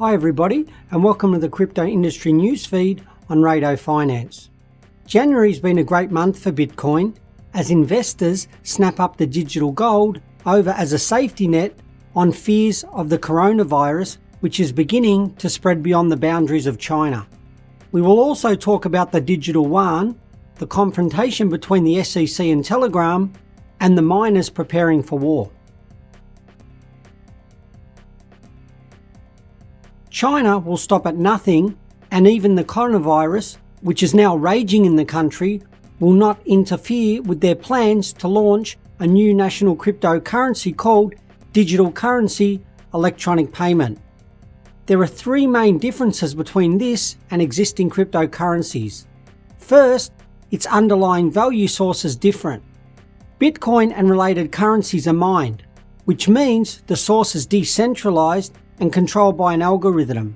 Hi everybody, and welcome to the crypto industry newsfeed on Rado Finance. January's been a great month for Bitcoin as investors snap up the digital gold over as a safety net on fears of the coronavirus, which is beginning to spread beyond the boundaries of China. We will also talk about the digital yuan, the confrontation between the SEC and Telegram, and the miners preparing for war. China will stop at nothing, and even the coronavirus, which is now raging in the country, will not interfere with their plans to launch a new national cryptocurrency called digital currency electronic payment. There are three main differences between this and existing cryptocurrencies. First, its underlying value source is different. Bitcoin and related currencies are mined, which means the source is decentralized and controlled by an algorithm.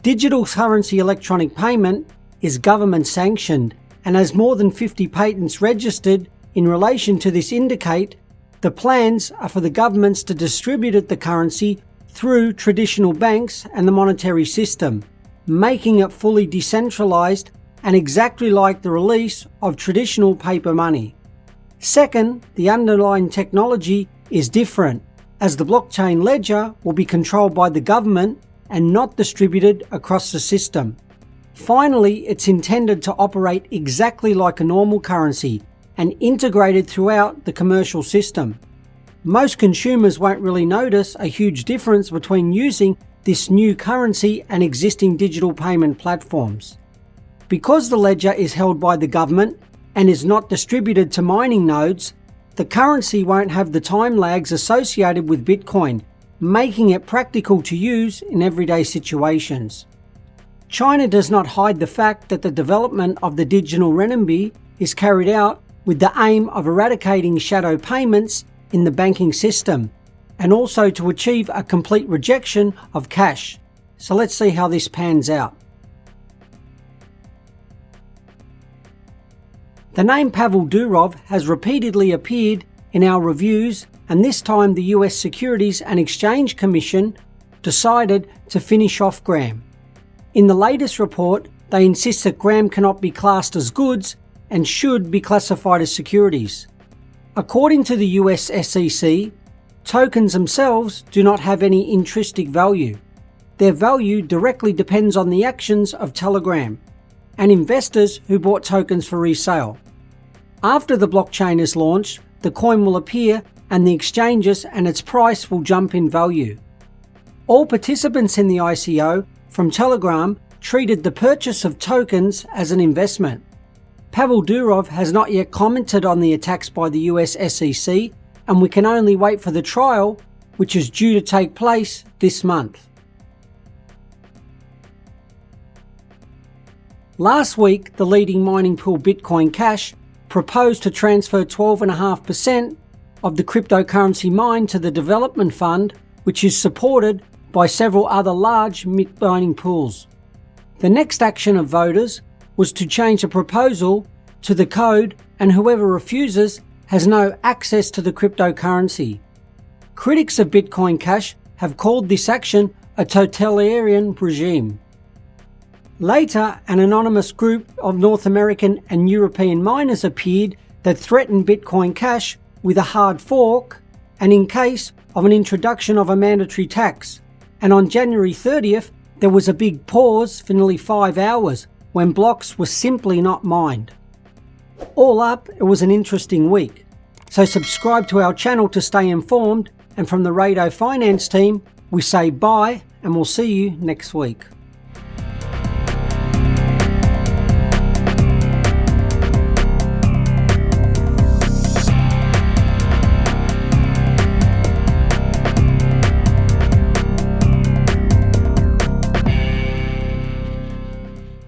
Digital currency electronic payment is government sanctioned and has more than 50 patents registered in relation to this. Indicate the plans are for the governments to distribute the currency through traditional banks and the monetary system, making it fully decentralized and exactly like the release of traditional paper money. Second, the underlying technology is different, as the blockchain ledger will be controlled by the government and not distributed across the system. Finally, it's intended to operate exactly like a normal currency and integrated throughout the commercial system. Most consumers won't really notice a huge difference between using this new currency and existing digital payment platforms. Because the ledger is held by the government and is not distributed to mining nodes, the currency won't have the time lags associated with Bitcoin, making it practical to use in everyday situations. China does not hide the fact that the development of the digital renminbi is carried out with the aim of eradicating shadow payments in the banking system and also to achieve a complete rejection of cash. So let's see how this pans out. The name Pavel Durov has repeatedly appeared in our reviews, and this time the US Securities and Exchange Commission decided to finish off Gram. In the latest report, they insist that Gram cannot be classed as goods and should be classified as securities. According to the US SEC, tokens themselves do not have any intrinsic value. Their value directly depends on the actions of Telegram and investors who bought tokens for resale. After the blockchain is launched, the coin will appear and the exchanges and its price will jump in value. All participants in the ICO from Telegram treated the purchase of tokens as an investment. Pavel Durov has not yet commented on the attacks by the US SEC, and we can only wait for the trial, which is due to take place this month. Last week, the leading mining pool Bitcoin Cash proposed to transfer 12.5% of the cryptocurrency mined to the development fund, which is supported by several other large mining pools. The next action of voters was to change the proposal to the code, and whoever refuses has no access to the cryptocurrency. Critics of Bitcoin Cash have called this action a totalitarian regime. Later, an anonymous group of North American and European miners appeared that threatened Bitcoin Cash with a hard fork and in case of an introduction of a mandatory tax. And on January 30th, there was a big pause for nearly 5 hours when blocks were simply not mined. All up, it was an interesting week. So subscribe to our channel to stay informed, and from the Rado Finance team, we say bye and we'll see you next week.